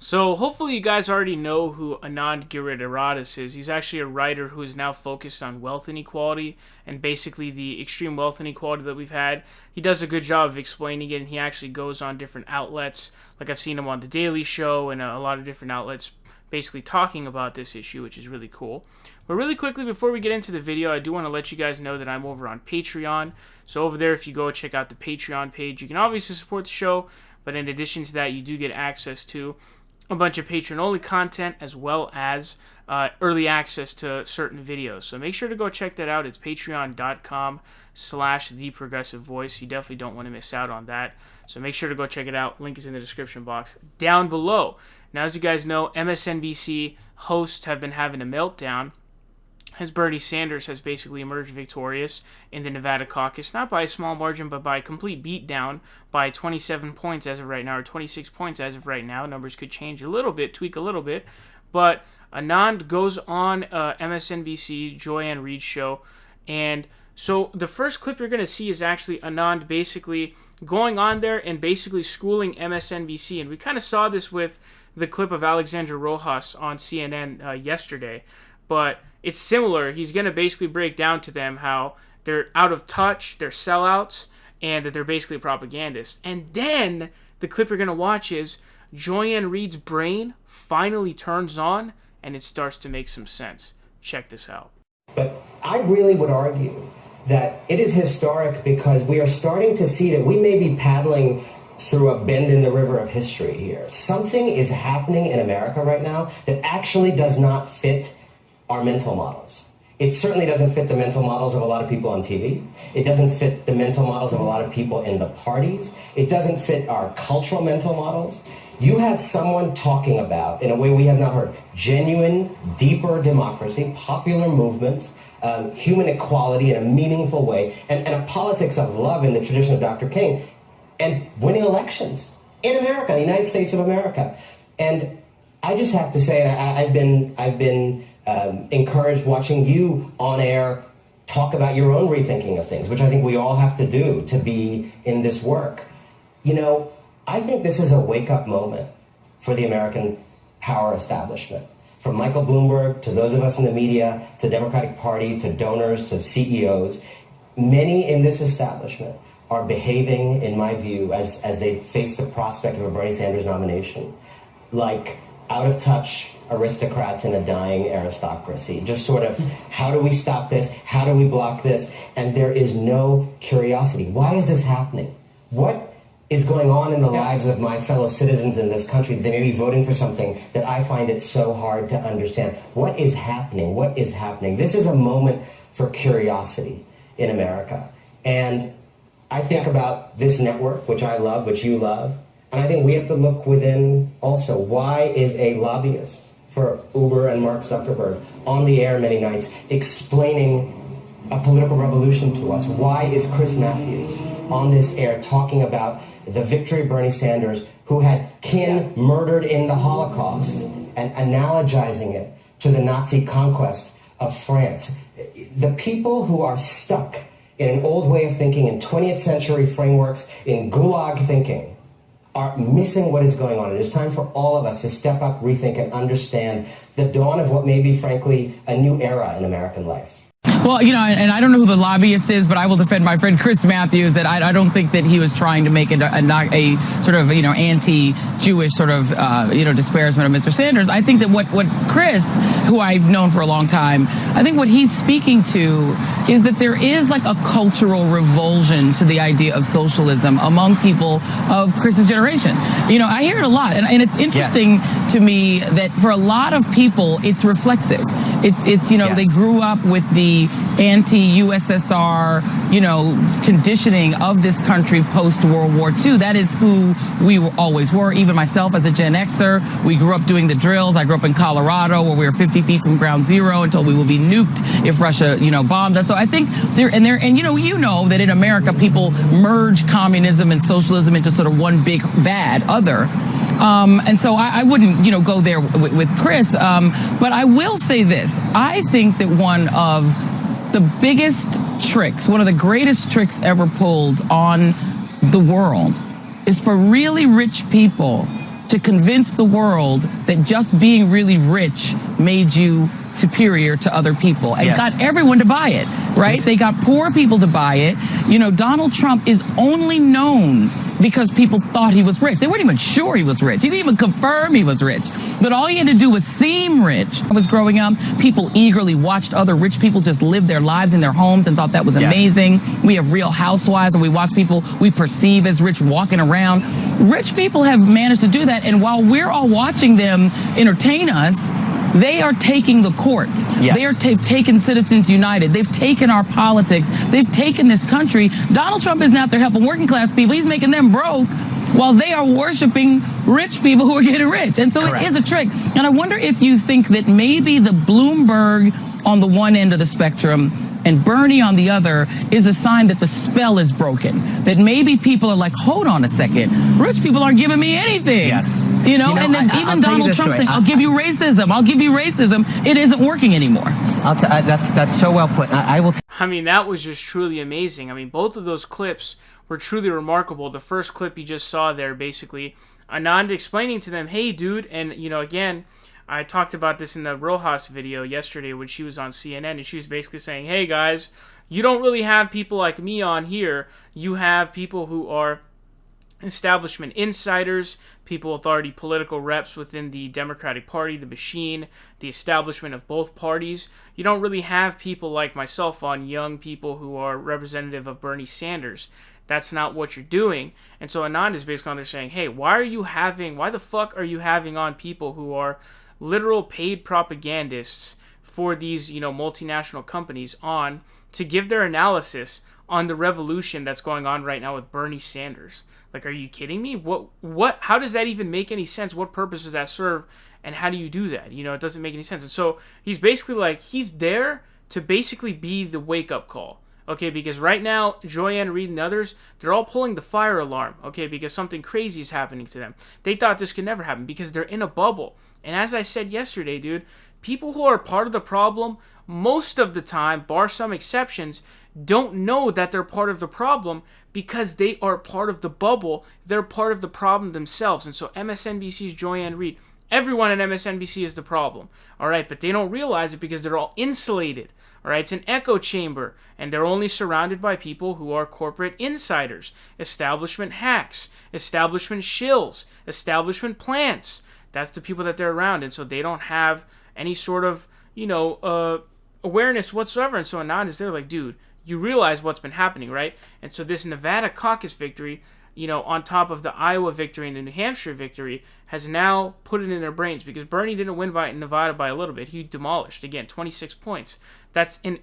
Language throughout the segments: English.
So hopefully you guys already know who Anand Giridharadas is. He's actually a writer who is now focused on wealth inequality and basically the extreme wealth inequality that we've had. He does a good job of explaining it, and he actually goes on different outlets. Like I've seen him on The Daily Show and a lot of different outlets basically talking about this issue, which is really cool. But really quickly, before we get into the video, I do want to let you guys know that I'm over on Patreon. So over there, if you go check out the Patreon page, you can obviously support the show, but in addition to that, you do get access to a bunch of Patreon-only content as well as early access to certain videos. So make sure to go check that out. It's patreon.com/theprogressivevoice. You definitely don't want to miss out on that. So make sure to go check it out. Link is in the description box down below. Now, as you guys know, MSNBC hosts have been having a meltdown as Bernie Sanders has basically emerged victorious in the Nevada caucus, not by a small margin, but by a complete beatdown by 27 points as of right now, or 26 points as of right now. Numbers could change a little bit, tweak a little bit, but Anand goes on MSNBC Joy Ann Reid show, and so the first clip you're going to see is actually Anand basically going on there and basically schooling MSNBC, and we kind of saw this with the clip of Alexandra Rojas on CNN yesterday, but it's similar. He's going to basically break down to them how they're out of touch, they're sellouts, and that they're basically propagandists. And then the clip you're going to watch is Joy Ann Reid's brain finally turns on and it starts to make some sense. Check this out. But I really would argue that it is historic because we are starting to see that we may be paddling through a bend in the river of history here. Something is happening in America right now that actually does not fit our mental models. It certainly doesn't fit the mental models of a lot of people on TV. It doesn't fit the mental models of a lot of people in the parties. It doesn't fit our cultural mental models. You have someone talking about, in a way we have not heard, genuine, deeper democracy, popular movements, human equality in a meaningful way, and a politics of love in the tradition of Dr. King, and winning elections in America, the United States of America. And I just have to say, I've been encouraged watching you on air talk about your own rethinking of things, which I think we all have to do to be in this work. You know, I think this is a wake-up moment for the American power establishment. From Michael Bloomberg to those of us in the media, to the Democratic Party, to donors, to CEOs, many in this establishment are behaving, in my view, as they face the prospect of a Bernie Sanders nomination, like out-of-touch aristocrats in a dying aristocracy. Just sort of, how do we stop this? How do we block this? And there is no curiosity. Why is this happening? What is going on in the lives of my fellow citizens in this country? They may be voting for something that I find it so hard to understand. What is happening? What is happening? This is a moment for curiosity in America. And I think about this network, which I love, which you love, and I think we have to look within also. Why is a lobbyist for Uber and Mark Zuckerberg on the air many nights explaining a political revolution to us? Why is Chris Matthews on this air talking about the victory of Bernie Sanders, who had kin murdered in the Holocaust, and analogizing it to the Nazi conquest of France? The people who are stuck in an old way of thinking, in 20th century frameworks, in gulag thinking, are missing what is going on. It is time for all of us to step up, rethink, and understand the dawn of what may be, frankly, a new era in American life. Well, you know, and I don't know who the lobbyist is, but I will defend my friend Chris Matthews that I don't think that he was trying to make it a sort of, you know, anti-Jewish sort of, you know, disparagement of Mr. Sanders. I think that what Chris, who I've known for a long time, I think what he's speaking to is that there is like a cultural revulsion to the idea of socialism among people of Chris's generation. You know, I hear it a lot, and it's interesting to me that for a lot of people, it's reflexive. It's you know, they grew up with the anti-USSR, you know, conditioning of this country post-World War II. That is who we always were. Even myself as a Gen Xer, we grew up doing the drills. I grew up in Colorado where we were 50 feet from ground zero until we will be nuked if Russia, you know, bombed us. So I think and you know that in America people merge communism and socialism into sort of one big bad other. And so I wouldn't, you know, go there with Chris. But I will say this. I think that one of the biggest tricks, one of the greatest tricks ever pulled on the world is for really rich people to convince the world that just being really rich made you superior to other people, and got everyone to buy it, right? They got poor people to buy it. You know, Donald Trump is only known because people thought he was rich. They weren't even sure he was rich. He didn't even confirm he was rich. But all he had to do was seem rich. I was growing up, people eagerly watched other rich people just live their lives in their homes and thought that was amazing. We have Real Housewives, and we watch people we perceive as rich walking around. Rich people have managed to do that, and while we're all watching them entertain us, they are taking the courts. They are taking Citizens United. They've taken our politics. They've taken this country. Donald Trump isn't out there helping working class people. He's making them broke while they are worshiping rich people who are getting rich. And so it is a trick. And I wonder if you think that maybe the Bloomberg on the one end of the spectrum and Bernie on the other is a sign that the spell is broken. That maybe people are like, hold on a second, rich people aren't giving me anything. You know, and then even Donald Trump saying, I'll give you racism, I'll give you racism. It isn't working anymore. That's so well put. I mean, that was just truly amazing. I mean, both of those clips were truly remarkable. The first clip you just saw there, basically, Anand explaining to them, hey, dude, and, you know, again, I talked about this in the Rojas video yesterday when she was on CNN, and she was basically saying, hey, guys, you don't really have people like me on here. You have people who are establishment insiders, people with already political reps within the Democratic Party, the machine, the establishment of both parties. You don't really have people like myself on, young people who are representative of Bernie Sanders. That's not what you're doing. And so Anand is basically on there saying, hey, why the fuck are you having on people who are literal paid propagandists for these, you know, multinational companies on to give their analysis on the revolution that's going on right now with Bernie Sanders? Like, are you kidding me? How does that even make any sense? What purpose does that serve? And how do you do that? You know, it doesn't make any sense. And so he's basically like, he's there to basically be the wake-up call. Okay, because right now, Joy Ann Reid and others, they're all pulling the fire alarm, okay, because something crazy is happening to them. They thought this could never happen because they're in a bubble. And as I said yesterday, dude, people who are part of the problem, most of the time, bar some exceptions, don't know that they're part of the problem because they are part of the bubble. They're part of the problem themselves. And so MSNBC's Joy Ann Reid, everyone at MSNBC is the problem, all right? But they don't realize it because they're all insulated, all right? It's an echo chamber, and they're only surrounded by people who are corporate insiders, establishment hacks, establishment shills, establishment plants. That's the people that they're around, and so they don't have any sort of, you know, awareness whatsoever. And so Anand is there like, dude, you realize what's been happening, right? And so this Nevada caucus victory, you know, on top of the Iowa victory and the New Hampshire victory, has now put it in their brains, because Bernie didn't win by Nevada by a little bit. He demolished, again, 26 points. That's an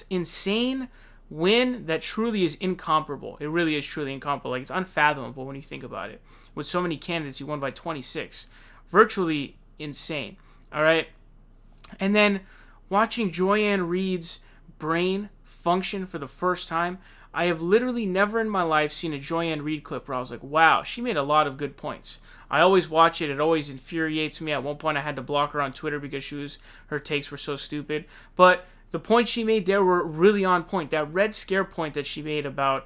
insane win that truly is incomparable. It really is truly incomparable. Like, it's unfathomable when you think about it. With so many candidates, he won by 26. Virtually insane, all right? And then watching Joy Ann Reid's brain function for the first time, I have literally never in my life seen a Joy Ann Reid clip where I was like, wow, she made a lot of good points. I always watch it. It always infuriates me. At one point, I had to block her on Twitter because her takes were so stupid. But the points she made there were really on point. That Red Scare point that she made about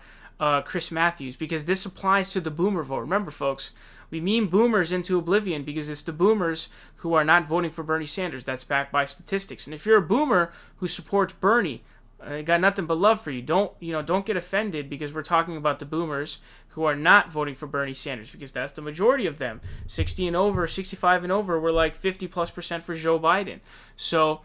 Chris Matthews, because this applies to the boomer vote. Remember, folks, we meme boomers into oblivion because it's the boomers who are not voting for Bernie Sanders. That's backed by statistics. And if you're a boomer who supports Bernie, I got nothing but love for you. Don't get offended because we're talking about the boomers who are not voting for Bernie Sanders, because that's the majority of them. 60 and over, 65 and over, we're like 50+% for Joe Biden. So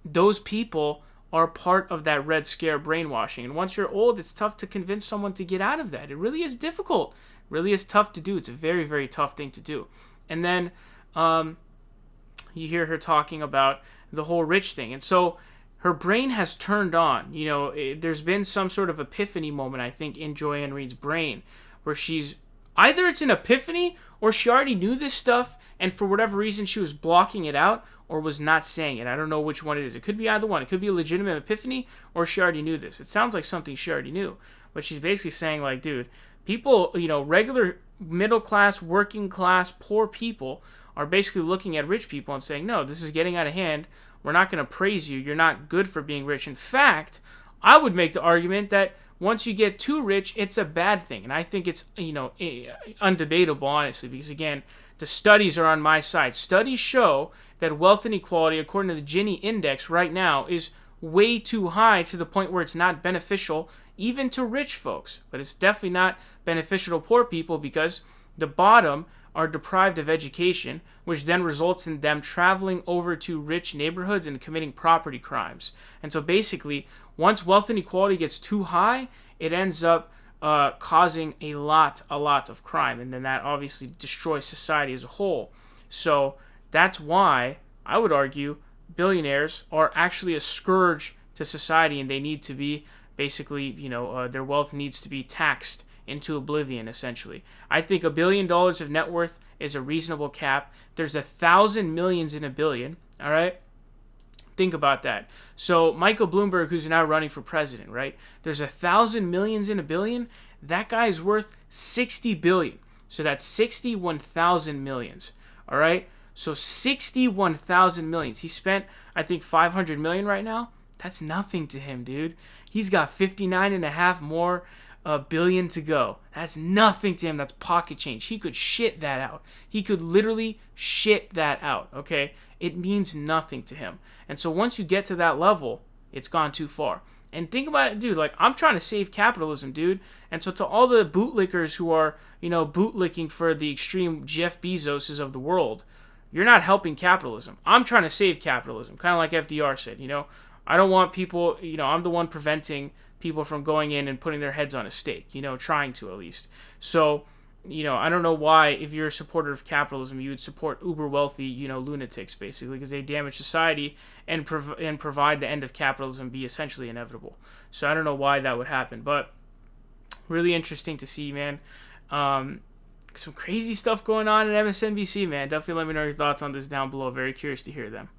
those people are part of that Red Scare brainwashing. And once you're old, it's tough to convince someone to get out of that. It really is difficult. It really is tough to do. It's a very, very tough thing to do. And then you hear her talking about the whole rich thing. And so her brain has turned on. You know, there's been some sort of epiphany moment, I think, in Joy Ann Reid's brain, where she's either it's an epiphany or she already knew this stuff, and for whatever reason she was blocking it out or was not saying it. I don't know which one it is. It could be either one. It could be a legitimate epiphany, or she already knew this. It sounds like something she already knew, but she's basically saying, like, dude, people, you know, regular middle class, working class, poor people are basically looking at rich people and saying, no, this is getting out of hand. We're not going to praise you. You're not good for being rich. In fact, I would make the argument that once you get too rich, it's a bad thing. And I think it's, you know, undebatable, honestly, because, again, The studies are on my side. Studies show that wealth inequality, according to the Gini index right now, is way too high to the point where it's not beneficial even to rich folks. But it's definitely not beneficial to poor people because the bottom are deprived of education, which then results in them traveling over to rich neighborhoods and committing property crimes. And so basically, once wealth inequality gets too high, it ends up causing a lot of crime, and then that obviously destroys society as a whole. So that's why I would argue billionaires are actually a scourge to society, and they need to be basically, their wealth needs to be taxed into oblivion, essentially. I think $1 billion of net worth is a reasonable cap. There's 1,000 millions in a billion, all right? Think about that. So Michael Bloomberg, who's now running for president, right? There's 1,000 millions in a billion. That guy's worth 60 billion. So that's 61,000 millions, all right? So 61,000 millions. He spent, I think, 500 million right now. That's nothing to him, dude. He's got 59.5 more billion to go. That's nothing to him. That's pocket change. He could shit that out. He could literally shit that out, okay? It means nothing to him. And so once you get to that level, it's gone too far. And think about it, dude. Like, I'm trying to save capitalism, dude. And so to all the bootlickers who are, bootlicking for the extreme Jeff Bezoses of the world, you're not helping capitalism. I'm trying to save capitalism, kind of like FDR said, I don't want people, I'm the one preventing people from going in and putting their heads on a stake, trying to at least. So, I don't know why, if you're a supporter of capitalism, you would support uber wealthy, lunatics, basically, because they damage society and provide the end of capitalism be essentially inevitable. So I don't know why that would happen, but really interesting to see, man. Some crazy stuff going on in MSNBC, man. Definitely let me know your thoughts on this down below. Very curious to hear them.